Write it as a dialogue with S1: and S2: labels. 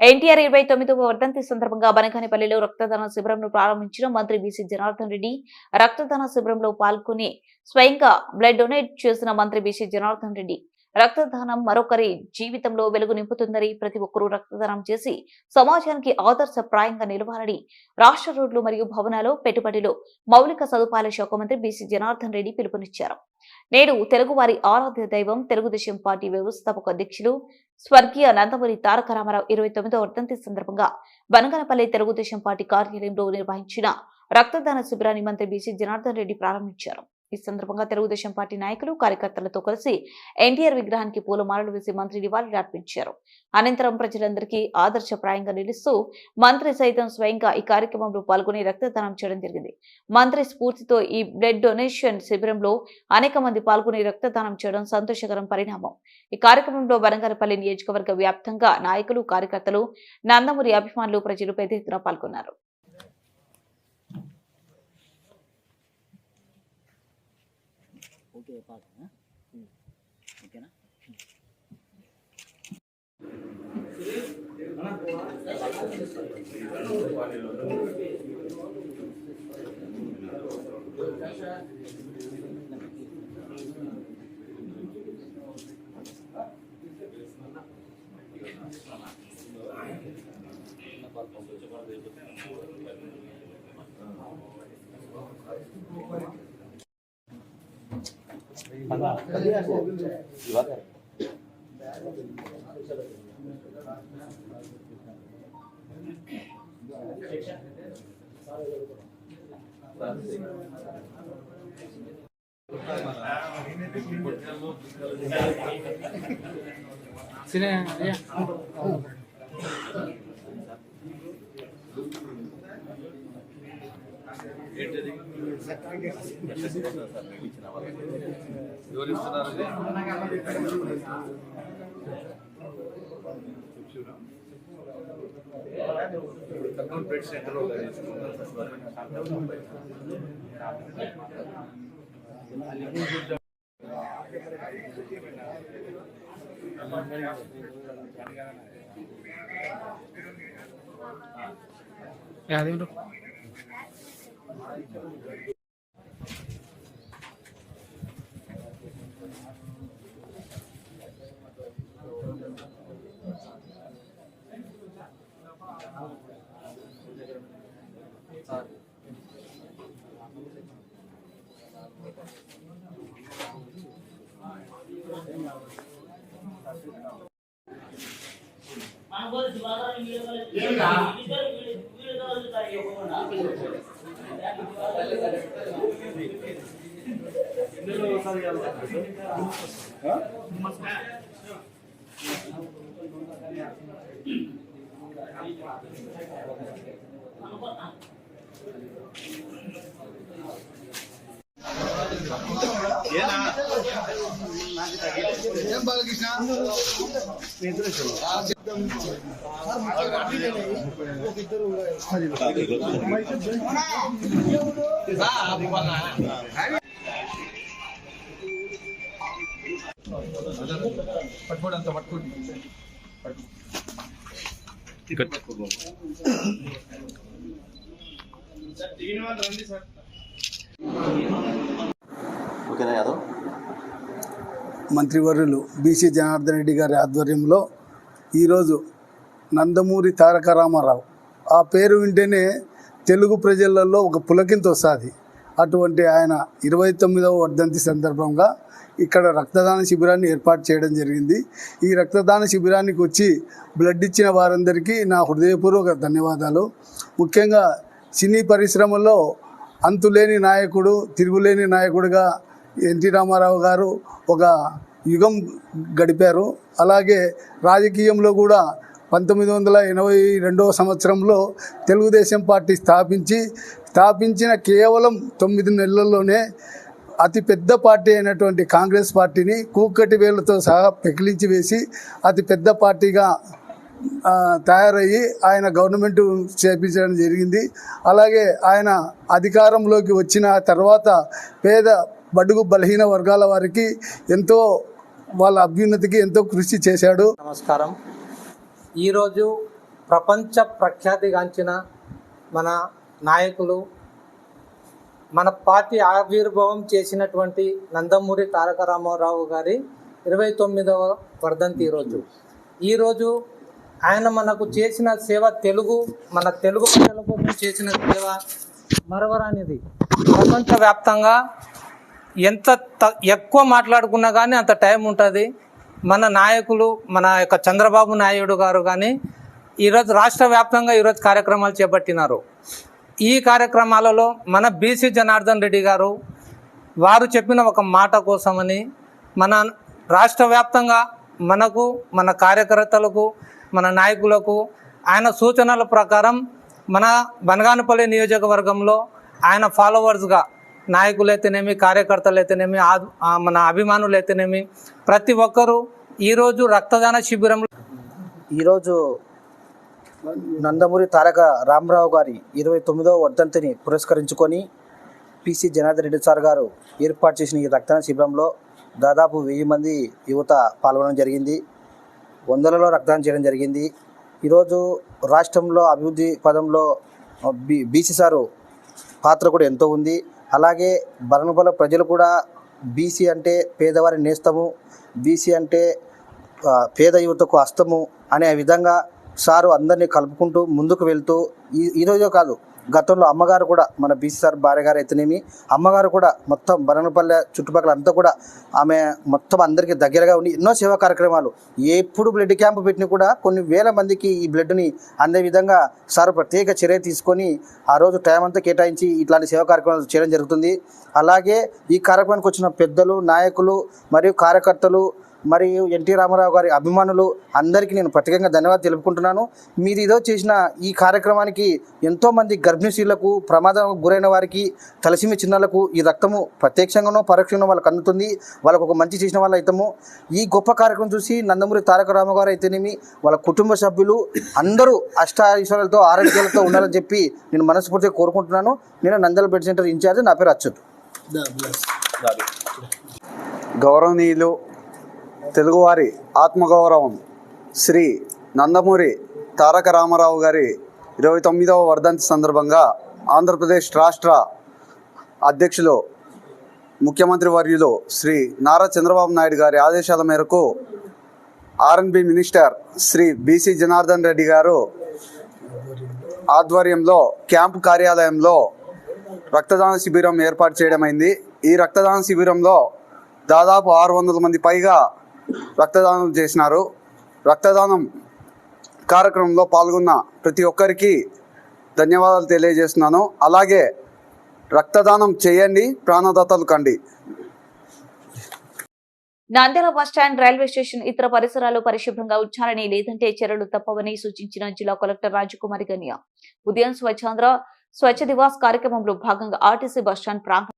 S1: ఎన్టీఆర్ 29వ వర్ధంతి సందర్భంగా బనగానపల్లిలో రక్తదాన శిబిరంను ప్రారంభించిన మంత్రి బీసీ జనార్దన్ రెడ్డి రక్తదాన శిబిరంలో పాల్గొని స్వయంగా బ్లడ్ డొనేట్ చేసిన మంత్రి బీసీ జనార్దన్ రెడ్డి రక్తదానం మరొకరి జీవితంలో వెలుగు నింపుతుందని ప్రతి ఒక్కరూ రక్తదానం చేసి సమాజానికి ఆదర్శప్రాయంగా నిలవాలని రాష్ట్ర రోడ్లు మరియు భవనాలు పెట్టుబడిలో మౌలిక సదుపాయాల శాఖ మంత్రి బీసీ జనార్దన్ రెడ్డి పిలుపునిచ్చారు. నేడు తెలుగువారి ఆరాధ్య దైవం తెలుగుదేశం పార్టీ వ్యవస్థాపక అధ్యక్షులు స్వర్గీయ నందమూరి తారక రామారావు 29వ వర్ధంతి సందర్భంగా బనగానపల్లి తెలుగుదేశం పార్టీ కార్యాలయంలో నిర్వహించిన రక్తదాన శిబిరాన్ని మంత్రి బీసీ జనార్దన్ రెడ్డి ప్రారంభించారు. ఈ సందర్భంగా తెలుగుదేశం పార్టీ నాయకులు కార్యకర్తలతో కలిసి ఎన్టీఆర్ విగ్రహానికి పూలమాలలు వేసి మంత్రి నివాళులు అర్పించారు. అనంతరం ప్రజలందరికీ ఆదర్శప్రాయంగా నిలుస్తూ మంత్రి సైతం స్వయంగా ఈ కార్యక్రమంలో పాల్గొని రక్తదానం చేయడం జరిగింది. మంత్రి స్ఫూర్తితో ఈ బ్లడ్ డొనేషన్ శిబిరంలో అనేక మంది పాల్గొని రక్తదానం చేయడం సంతోషకరం పరిణామం. ఈ కార్యక్రమంలో బనగానపల్లి నియోజకవర్గ వ్యాప్తంగా నాయకులు, కార్యకర్తలు, నందమూరి అభిమానులు, ప్రజలు పెద్ద ఎత్తున పాల్గొన్నారు.
S2: ఓకేనా?
S3: పట్టుకోడంత పట్టుకోండి.
S4: మంత్రివర్యులు బీసీ జనార్దన్ రెడ్డి గారి ఆధ్వర్యంలో ఈరోజు నందమూరి తారక రామారావు ఆ పేరు వింటేనే తెలుగు ప్రజలలో ఒక పులకింత వస్తుంది. అటువంటి ఆయన 29వ వర్ధంతి సందర్భంగా ఇక్కడ రక్తదాన శిబిరాన్ని ఏర్పాటు చేయడం జరిగింది. ఈ రక్తదాన శిబిరానికి వచ్చి బ్లడ్ ఇచ్చిన వారందరికీ నా హృదయపూర్వక ధన్యవాదాలు. ముఖ్యంగా సినీ పరిశ్రమలో అంతులేని నాయకుడు, తిరుగులేని నాయకుడిగా ఎన్టీ రామారావు గారు ఒక యుగం గడిపారు. అలాగే రాజకీయంలో కూడా 1982వ సంవత్సరంలో తెలుగుదేశం పార్టీ స్థాపించిన కేవలం 9 నెలల్లోనే అతి పెద్ద పార్టీ అయినటువంటి కాంగ్రెస్ పార్టీని కూకటి వేలతో సహా పెకిలించి వేసి అతి పెద్ద పార్టీగా తయారయ్యి ఆయన గవర్నమెంట్ చేపించడం జరిగింది. అలాగే ఆయన అధికారంలోకి వచ్చిన తర్వాత పేద బడుగు బలహీన వర్గాల వారికి ఎంతో వాళ్ళ అభ్యున్నతికి ఎంతో కృషి చేశాడు.
S5: నమస్కారం. ఈరోజు
S2: ప్రపంచ ప్రఖ్యాతిగాంచిన మన నాయకులు, మన పార్టీ ఆవిర్భావం చేసినటువంటి నందమూరి తారక రామారావు గారి 29వ వర్ధంతి ఈరోజు ఆయన మనకు చేసిన సేవ, మన తెలుగు ప్రజల కోసం చేసిన సేవ మరవరానిది. ప్రపంచవ్యాప్తంగా ఎంత ఎక్కువ మాట్లాడుకున్నా కానీ అంత టైం ఉంటుంది. మన నాయకులు, మన యొక్క చంద్రబాబు నాయుడు గారు కానీ ఈరోజు రాష్ట్ర వ్యాప్తంగా ఈరోజు కార్యక్రమాలు చేపట్టినారు. ఈ కార్యక్రమాలలో మన బీసీ జనార్దన్ రెడ్డి గారు వారు చెప్పిన ఒక మాట కోసమని మన రాష్ట్ర వ్యాప్తంగా మనకు, మన కార్యకర్తలకు, మన నాయకులకు ఆయన సూచనల ప్రకారం మన బనగానపల్లి నియోజకవర్గంలో ఆయన ఫాలోవర్స్గా నాయకులైతేనేమి, కార్యకర్తలైతేనేమి, మన అభిమానులైతేనేమి ప్రతి ఒక్కరూ ఈరోజు రక్తదాన శిబిరంలో
S5: ఈరోజు నందమూరి తారక రామారావు గారి 29వ వర్ధంతిని పురస్కరించుకొని పిసి జనార్దన్ రెడ్డి సార్ గారు ఏర్పాటు చేసిన ఈ రక్తదాన శిబిరంలో దాదాపు 1000 మంది యువత పాల్గొనడం జరిగింది. వందలలో రక్తదానం చేయడం జరిగింది. ఈరోజు రాష్ట్రంలో అభివృద్ధి పదంలో బీసీ సారు పాత్ర కూడా ఎంతో ఉంది. అలాగే బనగనపల్లి ప్రజలు కూడా బీసీ అంటే పేదవారి నేస్తము, బీసీ అంటే పేద యువతకు హస్తము అనే విధంగా సారు అందరినీ కలుపుకుంటూ ముందుకు వెళ్తూ ఈరోజే కాదు, గతంలో అమ్మగారు కూడా, మన బీసీ సార్ భార్య గారు అయితేనేమి, అమ్మగారు కూడా మొత్తం బనగనపల్లె చుట్టుపక్కల అంతా కూడా ఆమె మొత్తం అందరికీ దగ్గరగా ఉండి ఎన్నో సేవా కార్యక్రమాలు, ఎప్పుడు బ్లడ్ క్యాంపు పెట్టినా కూడా కొన్ని వేల మందికి ఈ బ్లడ్ని అందే విధంగా సార్ ప్రత్యేక చర్య తీసుకొని ఆ రోజు టైం అంతా కేటాయించి ఇట్లాంటి సేవా కార్యక్రమాలు చేయడం జరుగుతుంది. అలాగే ఈ కార్యక్రమానికి వచ్చిన పెద్దలు, నాయకులు మరియు కార్యకర్తలు మరియు ఎన్టీ రామారావు గారి అభిమానులు అందరికీ నేను ప్రత్యేకంగా ధన్యవాదాలు తెలుపుకుంటున్నాను. మీరు ఏదో చేసిన ఈ కార్యక్రమానికి ఎంతోమంది గర్భిణీశీలకు, ప్రమాదానికి గురైన వారికి, తలసిమి చిన్నలకు ఈ రక్తము ప్రత్యక్షంగానో పరోక్షంగానో వాళ్ళకి అందుతుంది. వాళ్ళకు ఒక మంచి చేసిన వాళ్ళు అవుతాము. ఈ గొప్ప కార్యక్రమం చూసి నందమూరి తారక రామారావు గారు అయితేనేమి, వాళ్ళ కుటుంబ సభ్యులు అందరూ అష్టాఐశ్వర్యాలతో, ఆరోగ్యాలతో ఉండాలని చెప్పి నేను మనస్ఫూర్తిగా కోరుకుంటున్నాను. నేను నంద్యాల బ్లడ్ సెంటర్ ఇన్ఛార్జ్, నా పేరు అచ్యుత్.
S6: గౌరవనీయులు, తెలుగువారి ఆత్మగౌరవం శ్రీ నందమూరి తారక రామారావు గారి 29వ వర్ధంతి సందర్భంగా ఆంధ్రప్రదేశ్ రాష్ట్ర అధ్యక్షులు, ముఖ్యమంత్రి వర్యులు శ్రీ నారా చంద్రబాబు నాయుడు గారి ఆదేశాల మేరకు ఆర్ఎన్బి మినిస్టర్ శ్రీ బీసీ జనార్దన్ రెడ్డి గారు ఆధ్వర్యంలో క్యాంపు కార్యాలయంలో రక్తదాన శిబిరం ఏర్పాటు చేయడమైంది. ఈ రక్తదాన శిబిరంలో దాదాపు 600 మంది పైగా రక్తదానం చేసినారు. రక్తదానం కార్యక్రమంలో పాల్గొన్న ప్రతి ఒక్కరికి ధన్యవాదాలు తెలియజేస్తున్నాను. అలాగే రక్తదానం చేయండి, ప్రాణదాతలు కండి.
S1: నంద్యాల బస్టాండ్, రైల్వే స్టేషన్ ఇతర పరిసరాలు పరిశుభ్రంగా ఉంచాలని, లేదంటే చర్యలు తప్పవని సూచించిన జిల్లా కలెక్టర్ రాజకుమారి గనియా. ఉదయం స్వచ్ఛ దివాస్ కార్యక్రమంలో భాగంగా ఆర్టీసీ బస్టాండ్ ప్రాంగణం